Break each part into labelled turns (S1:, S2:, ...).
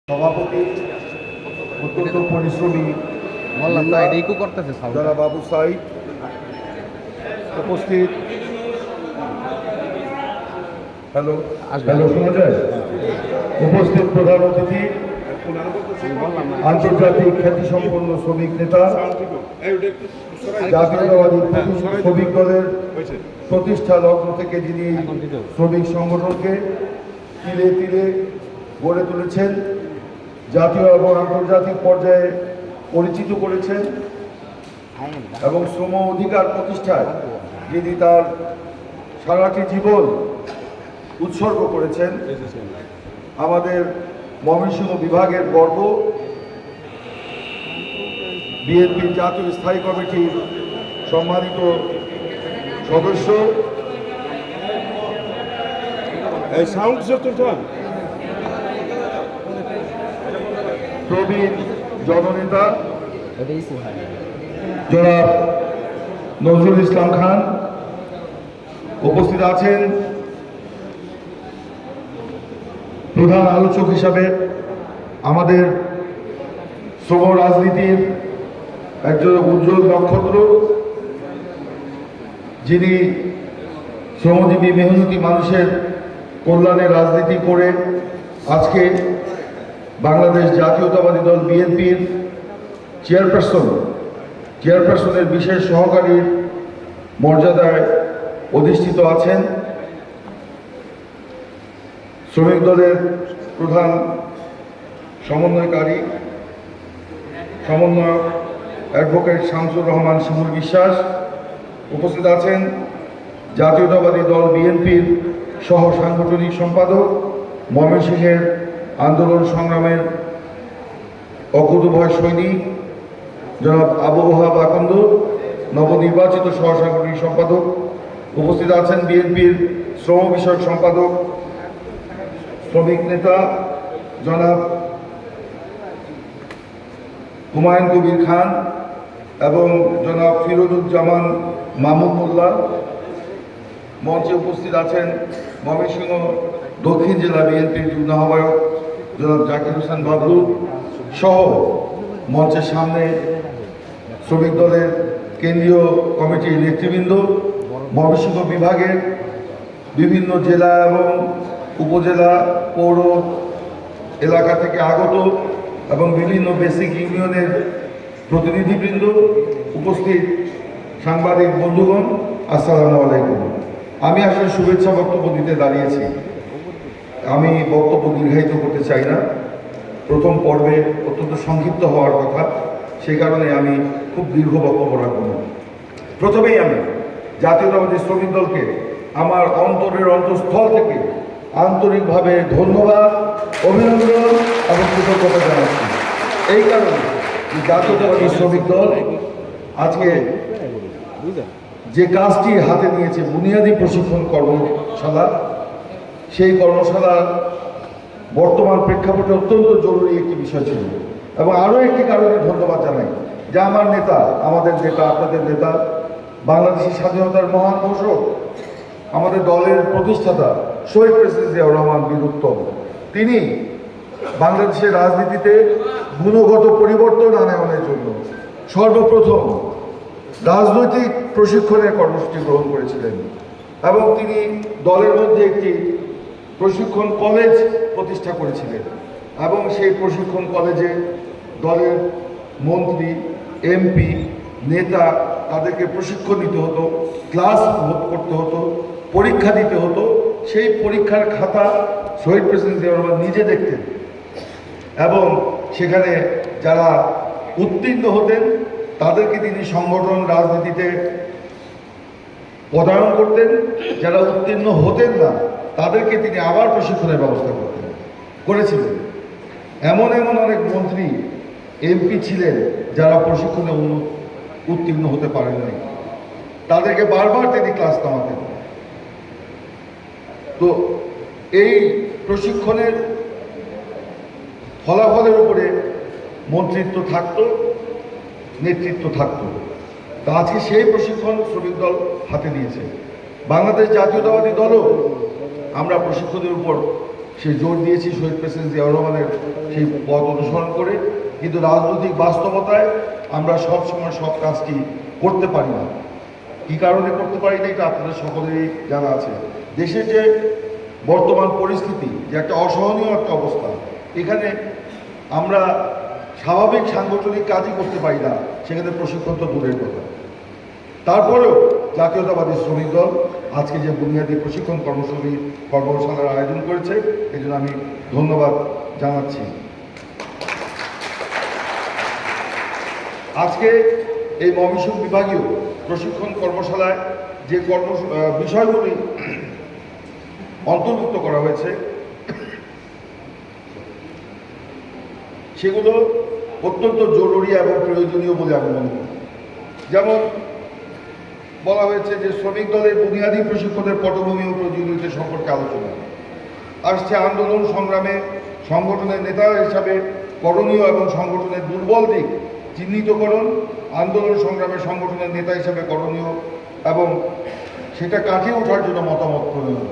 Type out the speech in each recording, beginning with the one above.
S1: সভাপতি অত্যন্ত পরিশ্রমী যারা বাবু সাইদ উপস্থিত। হ্যালো হ্যালো, শোনা যায়? উপস্থিত প্রধান অতিথি, আন্তর্জাতিক খ্যাতিসম্পন্ন শ্রমিক নেতা, জাতীয়তাবাদী শ্রমিক দলের প্রতিষ্ঠা লগ্ন থেকে যিনি শ্রমিক সংগঠনকে তিলে তিলে গড়ে তুলেছেন, জাতীয় এবং আন্তর্জাতিক পর্যায়ে পরিচিত করেছেন এবং শ্রম অধিকার প্রতিষ্ঠায় যিনি তার সারাটি জীবন উৎসর্গ করেছেন, আমাদের ময়মনসিংহ বিভাগের গর্ব, বিএনপির জাতীয় স্থায়ী কমিটির সম্মানিত সদস্য, প্রবীণ জননেতা জনাব নজরুল ইসলাম খান, উপস্থিত আছেন প্রধান আলোচক হিসাবে আমাদের শ্রম রাজনীতির একজন উজ্জ্বল নক্ষত্র, যিনি শ্রমজীবী মেহনতি মানুষের কল্যাণে রাজনীতি করে আজকে বাংলাদেশ জাতীয়তাবাদী দল বিএনপির চেয়ারপারসনের বিশেষ সহকারীর মর্যাদায় অধিষ্ঠিত আছেন। শ্রমিক দলের প্রধান সমন্বয়ক অ্যাডভোকেট শামসুর রহমান শিমুল বিশ্বাস, উপস্থিত আছেন জাতীয়তাবাদী দল বিএনপির সহ সাংগঠনিক সম্পাদক, ময়মনসিংহের আন্দোলন সংগ্রামের অকুতোভয় সৈনিক জনাব আবু ওহাব আকন্দ, নবনির্বাচিত সহ সাংগঠনিক সম্পাদক, উপস্থিত আছেন বিএনপির শ্রম বিষয়ক সম্পাদক, শ্রমিক নেতা জনাব হুমায়ুন কবির খান এবং জনাব ফিরোজুজ্জামান মামুন মোল্লা। মঞ্চে উপস্থিত আছেন ময়মনসিংহ দক্ষিণ জেলা বিএনপির যুগ্ম আহ্বায়ক জনাব জাকির হোসেন বাবলু সহ মঞ্চের সামনে শ্রমিক দলের কেন্দ্রীয় কমিটির নেতৃবৃন্দ, ময়মনসিংহ বিভাগের বিভিন্ন জেলা এবং উপজেলা পৌর এলাকা থেকে আগত এবং বিভিন্ন বেসিক ইউনিয়নের প্রতিনিধিবৃন্দ, উপস্থিত সাংবাদিক বন্ধুগণ, আসসালামু আলাইকুম। আমি আসলে শুভেচ্ছা বক্তব্য দিতে দাঁড়িয়েছি। আমি বক্তব্য দীর্ঘায়িত করতে চাই না, প্রথম পর্বে অত্যন্ত সংক্ষিপ্ত হওয়ার কথা, সেই কারণে আমি খুব দীর্ঘ বক্তব্য রাখব না। প্রথমেই আমি জাতীয়তাবাদী শ্রমিক দলকে আমার অন্তরের অন্তঃস্থল থেকে আন্তরিকভাবে ধন্যবাদ, অভিনন্দন এবং কৃতজ্ঞতা জানাচ্ছি। এই কারণে জাতীয়তাবাদী শ্রমিক দল আজকে যে কাজটি হাতে নিয়েছে, বুনিয়াদী প্রশিক্ষণ কর্মশালা, সেই কর্মশালা বর্তমান প্রেক্ষাপটে অত্যন্ত জরুরি একটি বিষয় ছিল। এবং আরও একটি কারণে ধন্যবাদ জানাই যে আমার নেতা, আমাদের নেতা, আপনাদের নেতা, বাংলাদেশের স্বাধীনতার মহান ঘোষক, আমাদের দলের প্রতিষ্ঠাতা শহীদ প্রেসিডেন্ট জিয়াউর রহমান বীর উত্তম, তিনি বাংলাদেশের রাজনীতিতে গুণগত পরিবর্তন আনয়নের জন্য সর্বপ্রথম রাজনৈতিক প্রশিক্ষণের কর্মসূচি গ্রহণ করেছিলেন এবং তিনি দলের মধ্যে একটি প্রশিক্ষণ কলেজ প্রতিষ্ঠা করেছিলেন এবং সেই প্রশিক্ষণ কলেজে দলের মন্ত্রী, এমপি, নেতা, তাদেরকে প্রশিক্ষণ দিতে হতো, ক্লাস করতে হতো, পরীক্ষা দিতে হতো। সেই পরীক্ষার খাতা শহীদ প্রেসিডেন্ট জিয়াউর রহমান নিজে দেখতেন এবং সেখানে যারা উত্তীর্ণ হতেন তাদেরকে তিনি সংগঠন রাজনীতিতে পদায়ন করতেন, যারা উত্তীর্ণ হতেন না তাদেরকে তিনি আবার প্রশিক্ষণের ব্যবস্থা করেছিলেন। এমন অনেক মন্ত্রী, এমপি ছিলেন যারা প্রশিক্ষণে উত্তীর্ণ হতে পারেন নাই, তাদেরকে বারবার তিনি ক্লাস নামাতেন। তো এই প্রশিক্ষণের ফলাফলের উপরে মন্ত্রিত্ব থাকত, নেতৃত্ব থাকত। তা আজকে সেই প্রশিক্ষণ শ্রমিক দল হাতে নিয়েছে। বাংলাদেশ জাতীয়তাবাদী দলও আমরা প্রশিক্ষণের উপর সে জোর দিয়েছি শহীদ প্রেসিডেন্ট জিয়াউর রহমানের সেই পথ অনুসরণ করে, কিন্তু রাজনৈতিক বাস্তবতায় আমরা সব সময় সব কাজটি করতে পারি না। কী কারণে করতে পারি না এটা আপনাদের সকলেরই জানা আছে। দেশের যে বর্তমান পরিস্থিতি, যে একটা অসহনীয় একটা অবস্থা, এখানে আমরা স্বাভাবিক সাংগঠনিক কাজই করতে পারি না, সেখানে প্রশিক্ষণ তো দূরের কথা। তারপরেও জাতীয়তাবাদী শ্রমিক দল আজকে যে বুনিয়াদী প্রশিক্ষণ কর্মশালার আয়োজন করেছে, এই জন্য আমি ধন্যবাদ জানাচ্ছি। আজকে এই ময়মনসিংহ বিভাগীয় প্রশিক্ষণ কর্মশালায় যে বিষয়গুলি অন্তর্ভুক্ত করা হয়েছে সেগুলো অত্যন্ত জরুরি এবং প্রয়োজনীয় বলে আমি মনে করি। যেমন বলা হয়েছে যে শ্রমিক দলের বুনিয়াদী প্রশিক্ষণের পটভূমি ও প্রয়োজনীয়তা সম্পর্কে আলোচনা আসছে। আন্দোলন সংগ্রামে সংগঠনের নেতা হিসাবে করণীয় এবং সংগঠনের দুর্বল দিক চিহ্নিতকরণ, আন্দোলন সংগ্রামে সংগঠনের নেতা হিসাবে করণীয় এবং সেটা কাটিয়ে ওঠার জন্য মতামত প্রণয়ন।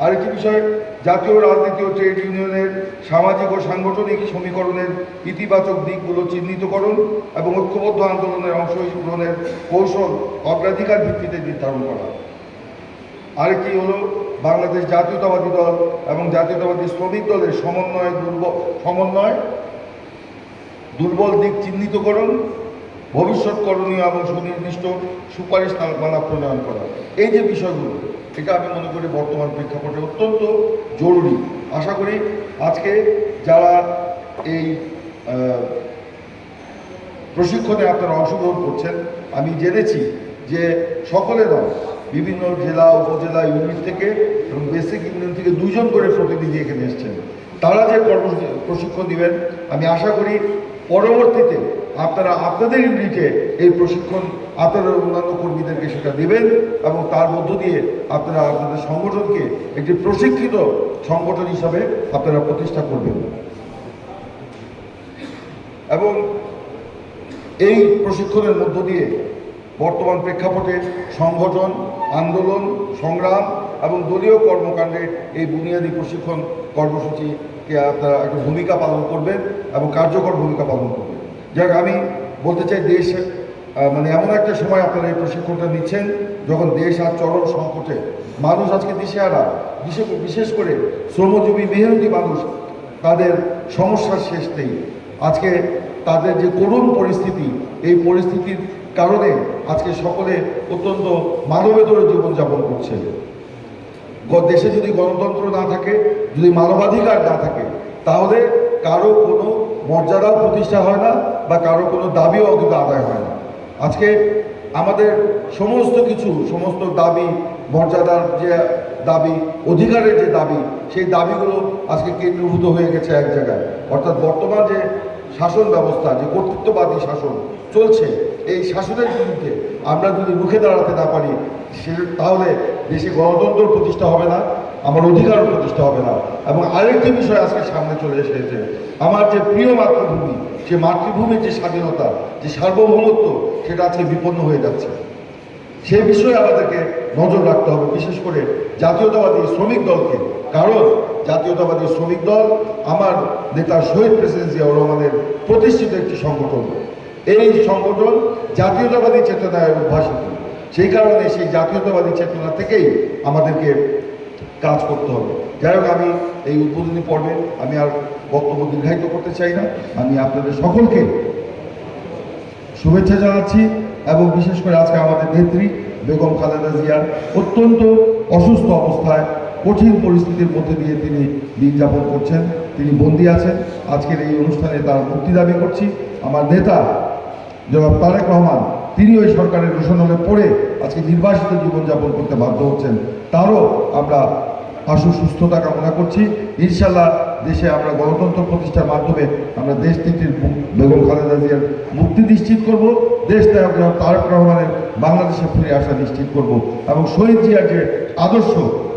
S1: আরেকটি বিষয়, জাতীয় রাজনীতি ও ট্রেড ইউনিয়নের সামাজিক ও সাংগঠনিক সমীকরণের ইতিবাচক দিকগুলো চিহ্নিতকরণ এবং ঐক্যবদ্ধ আন্দোলনের অংশগ্রহণের কৌশল অগ্রাধিকার ভিত্তিতে নির্ধারণ করা। আরেকটি হলো বাংলাদেশ জাতীয়তাবাদী দল এবং জাতীয়তাবাদী শ্রমিক দলের সমন্বয় দুর্বল দিক চিহ্নিতকরণ, ভবিষ্যৎ করণীয় এবং সুনির্দিষ্ট সুপারিশমালা প্রণয়ন করা। এই যে বিষয়গুলো, এটা আমি মনে করি বর্তমান প্রেক্ষাপটে অত্যন্ত জরুরি। আশা করি আজকে যারা এই প্রশিক্ষণে আপনারা অংশগ্রহণ করছেন, আমি জেনেছি যে সকলে নয়, বিভিন্ন জেলা উপজেলা ইউনিট থেকে এবং বেসিক ইউনিয়ন থেকে 2 জন করে প্রতিনিধি এখানে এসছেন। তারা যে প্রশিক্ষণ দিবেন, আমি আশা করি পরবর্তীতে আপনারা আপনাদের ইউনিটে এই প্রশিক্ষণ আপনারা অন্যান্য কর্মীদেরকে সেটা দেবেন এবং তার মধ্য দিয়ে আপনারা আপনাদের সংগঠনকে একটি প্রশিক্ষিত সংগঠন হিসাবে আপনারা প্রতিষ্ঠা করবেন। এবং এই প্রশিক্ষণের মধ্য দিয়ে বর্তমান প্রেক্ষাপটে সংগঠন, আন্দোলন, সংগ্রাম এবং দলীয় কর্মকাণ্ডে এই বুনিয়াদী প্রশিক্ষণ কর্মসূচিকে আপনারা একটা ভূমিকা পালন করবেন এবং কার্যকর ভূমিকা পালন করবেন। যাক, আমি বলতে চাই, দেশ মানে এমন একটা সময় আপনারা এই প্রশিক্ষণটা নিচ্ছেন যখন দেশ আর চরম সংকটে, মানুষ আজকে দিশেহারা, বিশেষ করে শ্রমজীবী মেহনতি মানুষ, তাদের সমস্যার শেষ নেই। আজকে তাদের যে করুণ পরিস্থিতি, এই পরিস্থিতির কারণে আজকে সকলে অত্যন্ত মানবেতর জীবনযাপন করছে। দেশে যদি গণতন্ত্র না থাকে, যদি মানবাধিকার না থাকে, তাহলে কারো কোনো মর্যাদাও প্রতিষ্ঠা হয় না বা কারো কোনো দাবিও কিন্তু আদায় হয় না। আজকে আমাদের সমস্ত কিছু, সমস্ত দাবি, মর্যাদার যে দাবি, অধিকারের যে দাবি, সেই দাবিগুলো আজকে কেন্দ্রীভূত হয়ে গেছে এক জায়গায়। অর্থাৎ বর্তমান যে শাসন ব্যবস্থা, যে কর্তৃত্ববাদী শাসন চলছে, এই শাসনের বিরুদ্ধে আমরা যদি রুখে দাঁড়াতে না পারি, তাহলে দেশে গণতন্ত্র প্রতিষ্ঠা হবে না, আমার অধিকারও প্রতিষ্ঠা হবে না। এবং আরেকটি বিষয় আজকে সামনে চলে এসেছে, আমার যে প্রিয় মাতৃভূমি, সে মাতৃভূমির যে স্বাধীনতা, যে সার্বভৌমত্ব, সেটা আজকে বিপন্ন হয়ে যাচ্ছে। সেই বিষয়ে আমাদেরকে নজর রাখতে হবে, বিশেষ করে জাতীয়তাবাদী শ্রমিক দলকে। কারণ জাতীয়তাবাদী শ্রমিক দল আমার নেতা শহীদ প্রেসিডেন্ট জিয়াউর রহমানের প্রতিষ্ঠিত একটি সংগঠন। এই সংগঠন জাতীয়তাবাদী চেতনায় উদ্ভাসিত। সেই কারণে সেই জাতীয়তাবাদী চেতনা থেকেই আমাদেরকে কাজ করতে হবে। যাই হোক, আমি এই উদ্বোধনী পর্বে আমি আর বক্তব্য দীর্ঘায়িত করতে চাই না। আমি আপনাদের সকলকে শুভেচ্ছা জানাচ্ছি এবং বিশেষ করে আজকে আমাদের নেত্রী বেগম খালেদা জিয়ার অত্যন্ত অসুস্থ অবস্থায়, কঠিন পরিস্থিতির মধ্যে দিয়ে তিনি দিন যাপন করছেন, তিনি বন্দী আছেন। আজকের এই অনুষ্ঠানে তার মুক্তি দাবি করছি। আমার নেতা জনাব তারেক রহমান, তিনি ওই সরকারের ঘোষণায় পড়ে আজকে নির্বাসিত জীবনযাপন করতে বাধ্য হচ্ছেন, তারও আমরা আশু সুস্থতা কামনা করছি। ইনশাল্লাহ দেশে আমরা গণতন্ত্র প্রতিষ্ঠার মাধ্যমে আমরা দেশনেত্রীর বেগম খালেদা জিয়ার মুক্তি নিশ্চিত করব, দেশ নায়ক তারেক রহমানের বাংলাদেশে ফিরে আসা নিশ্চিত করব এবং শহীদ জিয়ার যে আদর্শ,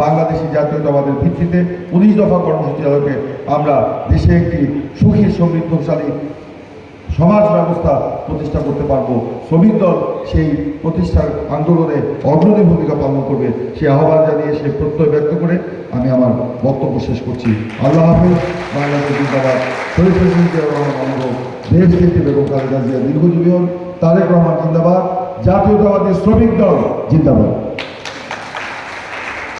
S1: বাংলাদেশি জাতীয়তাবাদের ভিত্তিতে 19 দফা কর্মসূচি আলোকে আমরা দেশে একটি সুখী সমৃদ্ধশালী সমাজ ব্যবস্থা প্রতিষ্ঠা করতে পারবো। শ্রমিক দল সেই প্রতিষ্ঠার আন্দোলনে অগ্রণী ভূমিকা পালন করবে, সেই আহ্বান জানিয়ে সে প্রত্যয় ব্যক্ত করে আমি আমার বক্তব্য শেষ করছি। আল্লাহ হাফেজ। বাংলাদেশ জিন্দাবাদ। শহীদ প্রেসিডেন্ট জিয়াউর রহমান অনুভব, দেশ নেত্রী বেগম খালেদা জিয়া দীর্ঘজীবী হন। তারেক রহমান জিন্দাবাদ। জাতীয়তাবাদী শ্রমিক দল জিন্দাবাদ।